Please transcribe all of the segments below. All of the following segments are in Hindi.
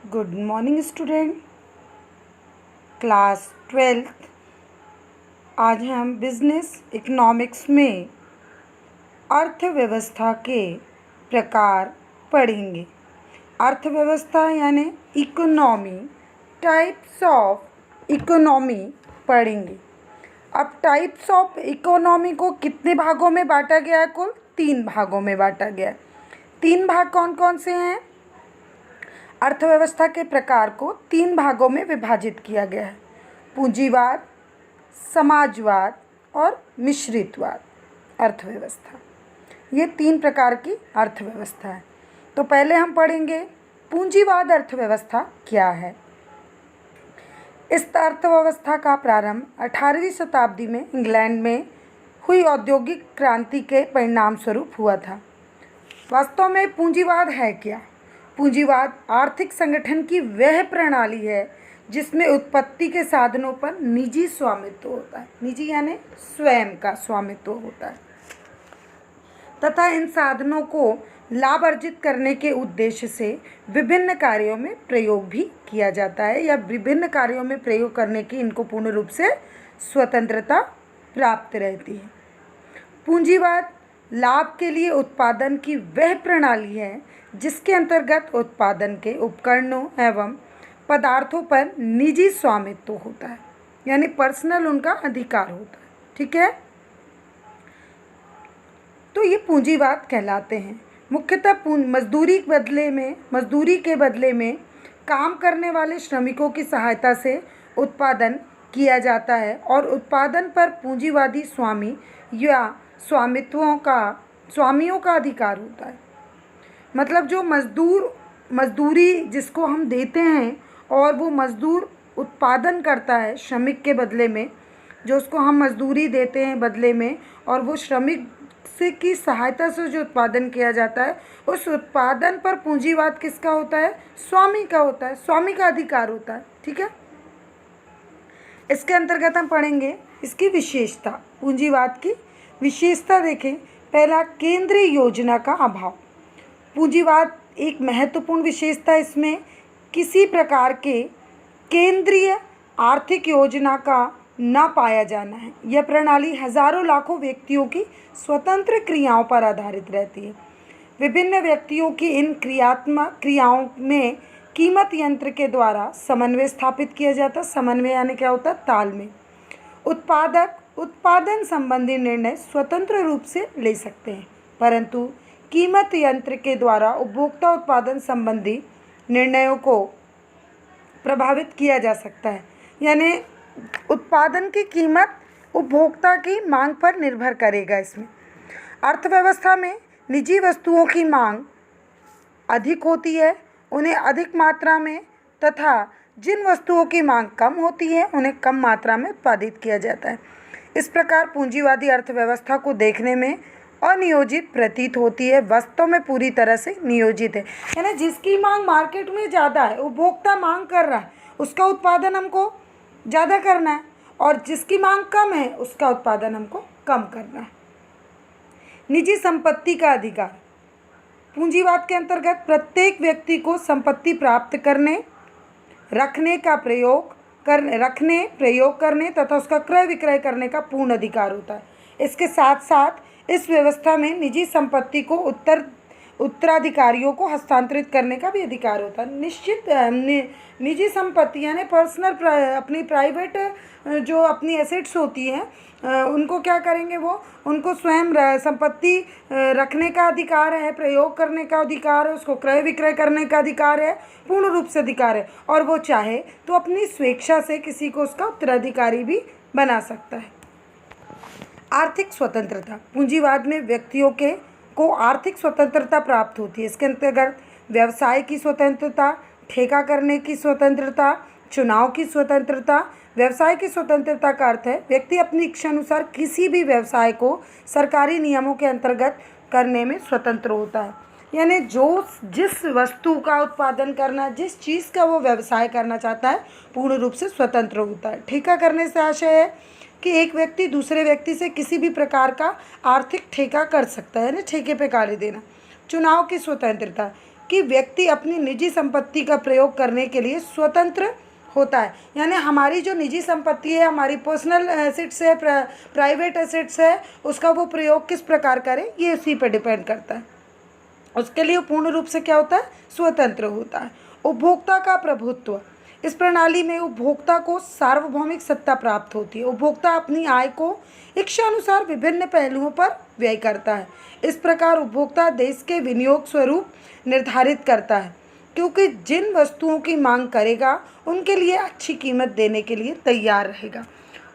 Good morning student, class 12th। आज हम बिजनेस इकोनॉमिक्स में अर्थव्यवस्था के प्रकार पढ़ेंगे। अर्थव्यवस्था यानी इकोनॉमी, टाइप्स ऑफ इकोनॉमी पढ़ेंगे। अब टाइप्स ऑफ इकोनॉमी को कितने भागों में बांटा गया है? कुल 3 भागों में बांटा गया है। 3 भाग कौन कौन से हैं? अर्थव्यवस्था के प्रकार को 3 भागों में विभाजित किया गया है: पूंजीवाद, समाजवाद और मिश्रितवाद अर्थव्यवस्था। ये 3 प्रकार की अर्थव्यवस्था है। तो पहले हम पढ़ेंगे पूंजीवाद अर्थव्यवस्था क्या है। इस अर्थव्यवस्था का प्रारंभ 18वीं शताब्दी में इंग्लैंड में हुई औद्योगिक क्रांति के परिणाम स्वरूप हुआ था। वास्तव में पूंजीवाद है क्या? पूंजीवाद आर्थिक संगठन की वह प्रणाली है जिसमें उत्पत्ति के साधनों पर निजी स्वामित्व होता है। निजी यानी स्वयं का स्वामित्व होता है तथा इन साधनों को लाभ अर्जित करने के उद्देश्य से विभिन्न कार्यों में प्रयोग भी किया जाता है या विभिन्न कार्यों में प्रयोग करने की इनको पूर्ण रूप से स्वतंत्रता प्राप्त रहती है। पूंजीवाद लाभ के लिए उत्पादन की वह प्रणाली है जिसके अंतर्गत उत्पादन के उपकरणों एवं पदार्थों पर निजी स्वामित्व होता है, यानी पर्सनल उनका अधिकार होता है। ठीक है, तो ये पूंजीवाद कहलाते हैं। मुख्यतः मजदूरी के बदले में काम करने वाले श्रमिकों की सहायता से उत्पादन किया जाता है और उत्पादन पर पूंजीवादी स्वामी या स्वामियों का अधिकार होता है। मतलब जो मजदूरी जिसको हम देते हैं और वो मजदूर उत्पादन करता है श्रमिक के बदले में, जो उसको हम मजदूरी देते हैं बदले में, और वो श्रमिक से की सहायता से जो उत्पादन किया जाता है, उस उत्पादन पर पूंजीवाद किसका होता है? स्वामी का होता है, स्वामी का अधिकार होता है। ठीक है, इसके अंतर्गत हम पढ़ेंगे इसकी विशेषता। पूंजीवाद की विशेषता देखें। पहला, केंद्रीय योजना का अभाव। पूंजीवाद एक महत्वपूर्ण विशेषता, इसमें किसी प्रकार के केंद्रीय आर्थिक योजना का न पाया जाना है। यह प्रणाली हजारों लाखों व्यक्तियों की स्वतंत्र क्रियाओं पर आधारित रहती है। विभिन्न व्यक्तियों की इन क्रियात्मक क्रियाओं में कीमत यंत्र के द्वारा समन्वय स्थापित किया जाता है। समन्वय यानी क्या होता है? तालमेल। उत्पादक उत्पादन संबंधी निर्णय स्वतंत्र रूप से ले सकते हैं, परंतु कीमत यंत्र के द्वारा उपभोक्ता उत्पादन संबंधी निर्णयों को प्रभावित किया जा सकता है। यानी उत्पादन की कीमत उपभोक्ता की मांग पर निर्भर करेगा। इसमें अर्थव्यवस्था में निजी वस्तुओं की मांग अधिक होती है, उन्हें अधिक मात्रा में, तथा जिन वस्तुओं की मांग कम होती है उन्हें कम मात्रा में उत्पादित किया जाता है। इस प्रकार पूंजीवादी अर्थव्यवस्था को देखने में अनियोजित प्रतीत होती है, वास्तव में पूरी तरह से नियोजित है। यानी जिसकी मांग मार्केट में ज़्यादा है, उपभोक्ता मांग कर रहा है, उसका उत्पादन हमको ज़्यादा करना है, और जिसकी मांग कम है उसका उत्पादन हमको कम करना है। निजी संपत्ति का अधिकार। पूंजीवाद के अंतर्गत प्रत्येक व्यक्ति को संपत्ति प्राप्त करने, प्रयोग करने तथा उसका क्रय विक्रय करने का पूर्ण अधिकार होता है। इसके साथ साथ इस व्यवस्था में निजी संपत्ति को उत्तराधिकारियों को हस्तांतरित करने का भी अधिकार होता है। निजी संपत्ति यानी पर्सनल अपनी प्राइवेट जो अपनी एसेट्स होती हैं, उनको क्या करेंगे? वो उनको स्वयं संपत्ति रखने का अधिकार है, प्रयोग करने का अधिकार है, उसको क्रय विक्रय करने का अधिकार है, पूर्ण रूप से अधिकार है, और वो चाहे तो अपनी स्वेच्छा से किसी को उसका उत्तराधिकारी भी बना सकता है। आर्थिक स्वतंत्रता। पूंजीवाद में व्यक्तियों को आर्थिक स्वतंत्रता प्राप्त होती है। इसके अंतर्गत व्यवसाय की स्वतंत्रता, ठेका करने की स्वतंत्रता, चुनाव की स्वतंत्रता। व्यवसाय की स्वतंत्रता का अर्थ है व्यक्ति अपनी इच्छा अनुसार किसी भी व्यवसाय को सरकारी नियमों के अंतर्गत करने में स्वतंत्र होता है। यानी जिस वस्तु का उत्पादन करना, जिस चीज़ का वो व्यवसाय करना चाहता है, पूर्ण रूप से स्वतंत्र होता है। ठेका करने से आशय है कि एक व्यक्ति दूसरे व्यक्ति से किसी भी प्रकार का आर्थिक ठेका कर सकता है, यानी ठेके पे कार्य देना। चुनाव की स्वतंत्रता, कि व्यक्ति अपनी निजी संपत्ति का प्रयोग करने के लिए स्वतंत्र होता है। यानी हमारी जो निजी संपत्ति है, हमारी पर्सनल एसेट्स है, प्राइवेट एसेट्स है, उसका वो प्रयोग किस प्रकार करें ये उसी पर डिपेंड करता है। उसके लिए पूर्ण रूप से क्या होता है, स्वतंत्र होता है। उपभोक्ता का प्रभुत्व, इस प्रणाली में उपभोक्ता को सार्वभौमिक सत्ता प्राप्त होती है। उपभोक्ता अपनी आय को इच्छानुसार विभिन्न पहलुओं पर व्यय करता है। इस प्रकार उपभोक्ता देश के विनियोग स्वरूप निर्धारित करता है, क्योंकि जिन वस्तुओं की मांग करेगा उनके लिए अच्छी कीमत देने के लिए तैयार रहेगा।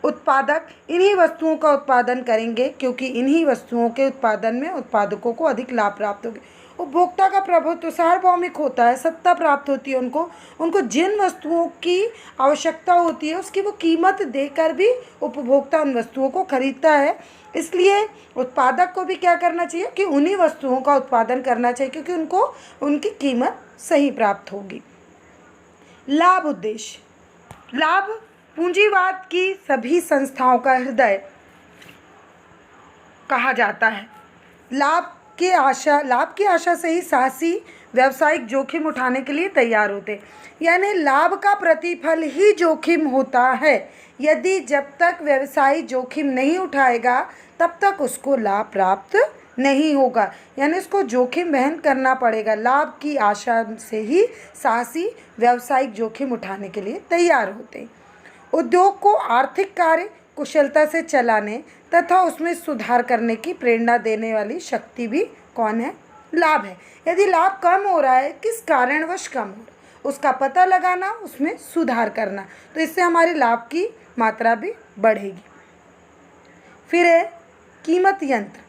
उत्पादक इन्हीं वस्तुओं का उत्पादन करेंगे, क्योंकि इन्हीं वस्तुओं के उत्पादन में उत्पादकों को अधिक लाभ प्राप्त होगा। उपभोक्ता का प्रभुत्व सार्वभौमिक होता है, सत्ता प्राप्त होती है उनको जिन वस्तुओं की आवश्यकता होती है उसकी वो कीमत देकर भी उपभोक्ता उन वस्तुओं को खरीदता है। इसलिए उत्पादक को भी क्या करना चाहिए कि उन्हीं वस्तुओं का उत्पादन करना चाहिए, क्योंकि उनको उनकी कीमत सही प्राप्त होगी। लाभ उद्देश्य, लाभ पूंजीवाद की सभी संस्थाओं का हृदय कहा जाता है। लाभ की आशा से ही साहसी व्यावसायिक जोखिम उठाने के लिए तैयार होते हैं। यानी लाभ का प्रतिफल ही जोखिम होता है। यदि जब तक व्यवसायी जोखिम नहीं उठाएगा तब तक उसको लाभ प्राप्त नहीं होगा, यानी उसको जोखिम वहन करना पड़ेगा। लाभ की आशा से ही साहसी व्यावसायिक जोखिम उठाने के लिए तैयार होते हैं। उद्योग को आर्थिक कार्य कुशलता से चलाने तथा उसमें सुधार करने की प्रेरणा देने वाली शक्ति भी कौन है, लाभ है। यदि लाभ कम हो रहा है, किस कारणवश कम हो रहा है, उसका पता लगाना, उसमें सुधार करना, तो इससे हमारी लाभ की मात्रा भी बढ़ेगी। फिर है कीमत यंत्र।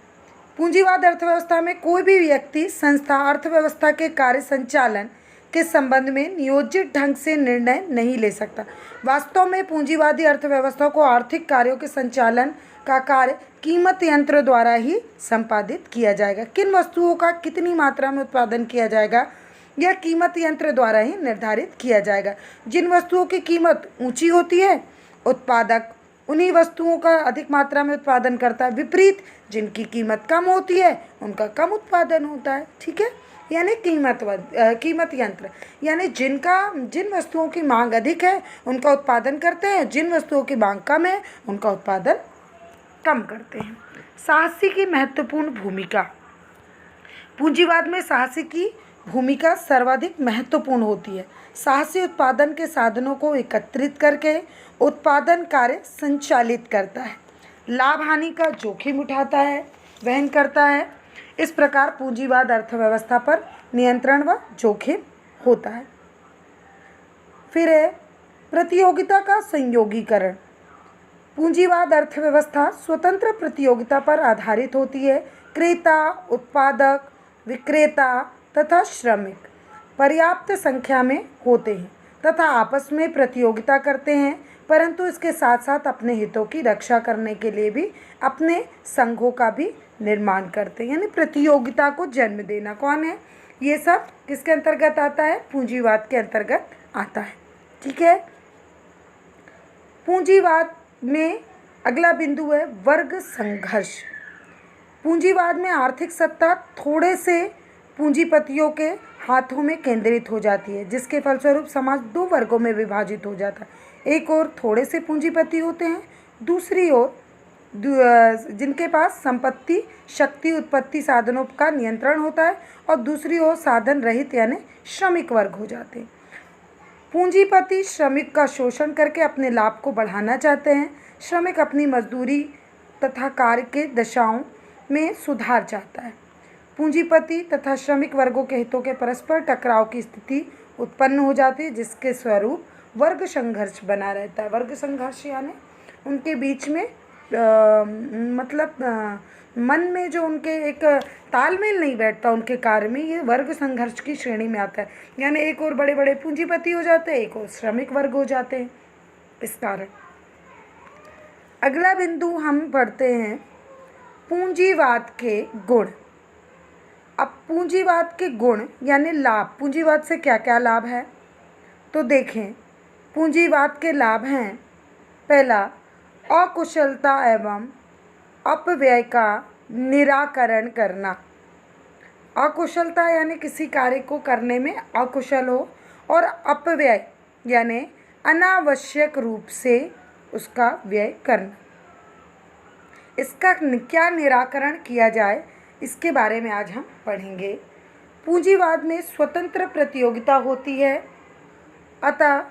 पूंजीवाद अर्थव्यवस्था में कोई भी व्यक्ति, संस्था अर्थव्यवस्था के कार्य संचालन के संबंध में नियोजित ढंग से निर्णय नहीं ले सकता। वास्तव में पूंजीवादी अर्थव्यवस्था को आर्थिक कार्यों के संचालन का कार्य कीमत यंत्र द्वारा ही संपादित किया जाएगा। किन वस्तुओं का कितनी मात्रा में उत्पादन किया जाएगा, यह कीमत यंत्र द्वारा ही निर्धारित किया जाएगा। जिन वस्तुओं की कीमत ऊंची होती है, उत्पादक उन्हीं वस्तुओं का अधिक मात्रा में उत्पादन करता है। विपरीत जिनकी कीमत कम होती है उनका कम उत्पादन होता है। ठीक है, यानी कीमत यंत्र, यानी जिन वस्तुओं की मांग अधिक है उनका उत्पादन करते हैं, जिन वस्तुओं की मांग कम है उनका उत्पादन कम करते हैं। साहसी की महत्वपूर्ण भूमिका। पूंजीवाद में साहसी की भूमिका सर्वाधिक महत्वपूर्ण होती है। साहसी उत्पादन के साधनों को एकत्रित करके उत्पादन कार्य संचालित करता है, लाभ हानि का जोखिम उठाता है, वहन करता है। इस प्रकार पूंजीवाद अर्थव्यवस्था पर नियंत्रण व जोखिम होता है। फिर है प्रतियोगिता का संयोगीकरण। पूंजीवाद अर्थव्यवस्था स्वतंत्र प्रतियोगिता पर आधारित होती है। क्रेता, उत्पादक, विक्रेता तथा श्रमिक पर्याप्त संख्या में होते हैं तथा आपस में प्रतियोगिता करते हैं, परंतु इसके साथ साथ अपने हितों की रक्षा करने के लिए भी अपने संघों का भी निर्माण करते हैं, यानी प्रतियोगिता को जन्म देना। कौन है ये सब, किसके अंतर्गत आता है, पूंजीवाद के अंतर्गत आता है। ठीक है, पूंजीवाद में अगला बिंदु है वर्ग संघर्ष। पूंजीवाद में आर्थिक सत्ता थोड़े से पूंजीपतियों के हाथों में केंद्रित हो जाती है, जिसके फलस्वरूप समाज दो वर्गों में विभाजित हो जाता है। एक ओर थोड़े से पूंजीपति होते हैं, दूसरी ओर जिनके पास संपत्ति, शक्ति, उत्पत्ति साधनों का नियंत्रण होता है, और दूसरी ओर साधन रहित यानी श्रमिक वर्ग हो जाते हैं। पूंजीपति श्रमिक का शोषण करके अपने लाभ को बढ़ाना चाहते हैं। श्रमिक अपनी मजदूरी तथा कार्य के दशाओं में सुधार चाहता है। पूंजीपति तथा श्रमिक वर्गों के हितों के परस्पर टकराव की स्थिति उत्पन्न हो जाती है, जिसके स्वरूप वर्ग संघर्ष बना रहता है। वर्ग संघर्ष यानी उनके बीच में मन में जो उनके एक तालमेल नहीं बैठता उनके कार्य में, ये वर्ग संघर्ष की श्रेणी में आता है। यानी एक और बड़े बड़े पूंजीपति हो जाते हैं, एक और श्रमिक वर्ग हो जाते हैं। इस कारण अगला बिंदु हम पढ़ते हैं पूंजीवाद के गुण। अब पूंजीवाद के गुण यानी लाभ, पूंजीवाद से क्या क्या लाभ है तो देखें। पूंजीवाद के लाभ हैं, पहला अकुशलता एवं अपव्यय का निराकरण करना। अकुशलता यानी किसी कार्य को करने में अकुशल हो, और अपव्यय यानी अनावश्यक रूप से उसका व्यय करना। इसका क्या निराकरण किया जाए, इसके बारे में आज हम पढ़ेंगे। पूंजीवाद में स्वतंत्र प्रतियोगिता होती है, अतः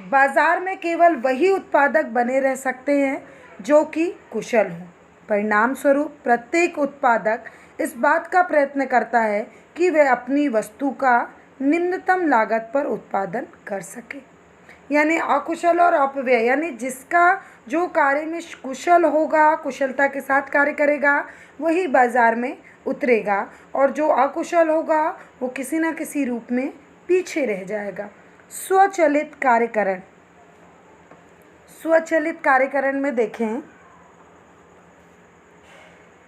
बाजार में केवल वही उत्पादक बने रह सकते हैं जो कि कुशल हों। परिणाम स्वरूप प्रत्येक उत्पादक इस बात का प्रयत्न करता है कि वह अपनी वस्तु का निम्नतम लागत पर उत्पादन कर सके। यानी अकुशल और अपव्यय यानी जिसका जो कार्य में कुशल होगा, कुशलता के साथ कार्य करेगा, वही बाजार में उतरेगा, और जो अकुशल होगा वो किसी न किसी रूप में पीछे रह जाएगा। स्वचालित कार्यकरण। स्वचालित कार्यकरण में देखें,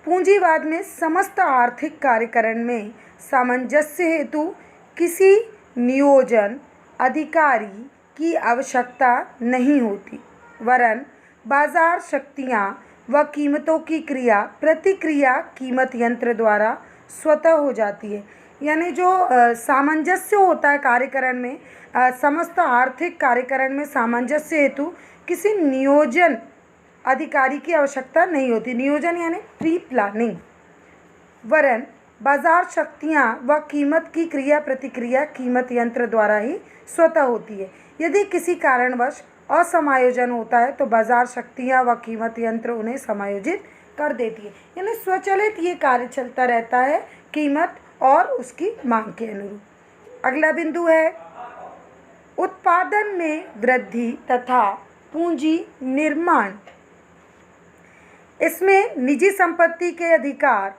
पूंजीवाद में समस्त आर्थिक कार्यकरण में सामंजस्य हेतु किसी नियोजन अधिकारी की आवश्यकता नहीं होती, वरन बाजार शक्तियाँ व कीमतों की क्रिया प्रतिक्रिया कीमत यंत्र द्वारा स्वतः हो जाती है। यानी जो सामंजस्य होता है कार्यकरण में, समस्त आर्थिक कार्यकरण में सामंजस्य हेतु किसी नियोजन अधिकारी की आवश्यकता नहीं होती। नियोजन यानी प्री प्लानिंग, वरन बाजार शक्तियाँ व कीमत की क्रिया प्रतिक्रिया कीमत यंत्र द्वारा ही स्वतः होती है। यदि किसी कारणवश असमायोजन होता है तो बाजार शक्तियाँ व कीमत यंत्र उन्हें समायोजित कर देती है। यानी स्वचालित ये कार्य चलता रहता है कीमत और उसकी मांग के अनुरूप। अगला बिंदु है उत्पादन में वृद्धि तथा पूंजी निर्माण। इसमें निजी संपत्ति के अधिकार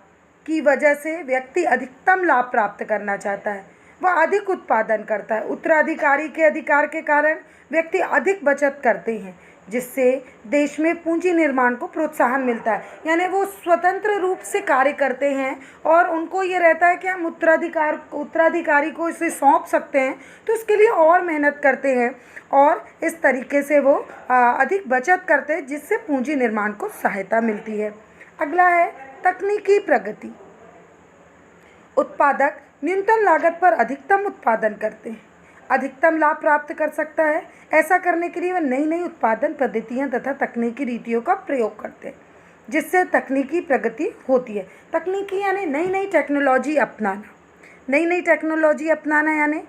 की वजह से व्यक्ति अधिकतम लाभ प्राप्त करना चाहता है, वह अधिक उत्पादन करता है। उत्तराधिकारी के अधिकार के कारण व्यक्ति अधिक बचत करते हैं, जिससे देश में पूंजी निर्माण को प्रोत्साहन मिलता है। यानी वो स्वतंत्र रूप से कार्य करते हैं और उनको ये रहता है कि हम उत्तराधिकारी को इसे सौंप सकते हैं, तो उसके लिए और मेहनत करते हैं और इस तरीके से वो अधिक बचत करते हैं, जिससे पूंजी निर्माण को सहायता मिलती है। अगला है तकनीकी प्रगति। उत्पादक न्यूनतम लागत पर अधिकतम उत्पादन करते हैं, अधिकतम लाभ प्राप्त कर सकता है। ऐसा करने के लिए वह नई नई उत्पादन पद्धतियाँ तथा तकनीकी रीतियों का प्रयोग करते हैं, जिससे तकनीकी प्रगति होती है। तकनीकी यानी नई नई टेक्नोलॉजी अपनाना। नई नई टेक्नोलॉजी अपनाना यानी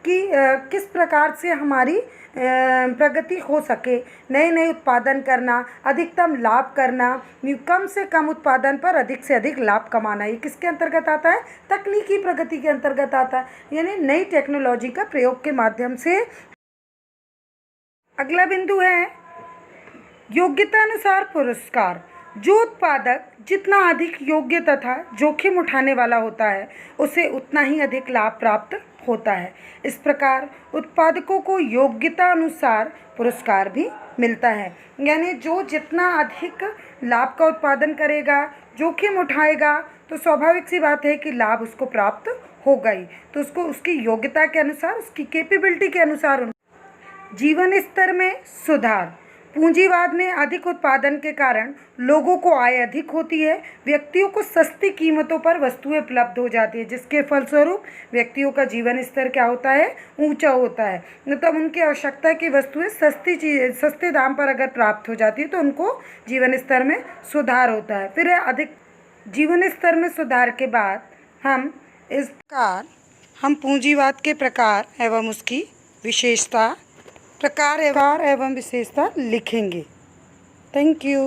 कि किस प्रकार से हमारी प्रगति हो सके, नए नए उत्पादन करना, अधिकतम लाभ करना, कम से कम उत्पादन पर अधिक से अधिक लाभ कमाना। ये किसके अंतर्गत आता है? तकनीकी प्रगति के अंतर्गत आता है, यानी नई टेक्नोलॉजी का प्रयोग के माध्यम से। अगला बिंदु है योग्यता अनुसार पुरस्कार। जो उत्पादक जितना अधिक योग्य तथा जोखिम उठाने वाला होता है, उसे उतना ही अधिक लाभ प्राप्त होता है। इस प्रकार उत्पादकों को योग्यता अनुसार पुरस्कार भी मिलता है। यानी जो जितना अधिक लाभ का उत्पादन करेगा, जोखिम उठाएगा, तो स्वाभाविक सी बात है कि लाभ उसको प्राप्त होगा ही। तो उसको उसकी योग्यता के अनुसार, उसकी कैपेबिलिटी के अनुसार। जीवन स्तर में सुधार। पूंजीवाद में अधिक उत्पादन के कारण लोगों को आय अधिक होती है, व्यक्तियों को सस्ती कीमतों पर वस्तुएं उपलब्ध हो जाती है, जिसके फलस्वरूप व्यक्तियों का जीवन स्तर क्या होता है? ऊंचा होता है। मतलब उनकी आवश्यकता की वस्तुएं सस्ते दाम पर अगर प्राप्त हो जाती है तो उनको जीवन स्तर में सुधार होता है। फिर अधिक जीवन स्तर में सुधार के बाद हम पूंजीवाद के प्रकार एवं उसकी विशेषता, प्रकार एवं विशेषता लिखेंगे। Thank you.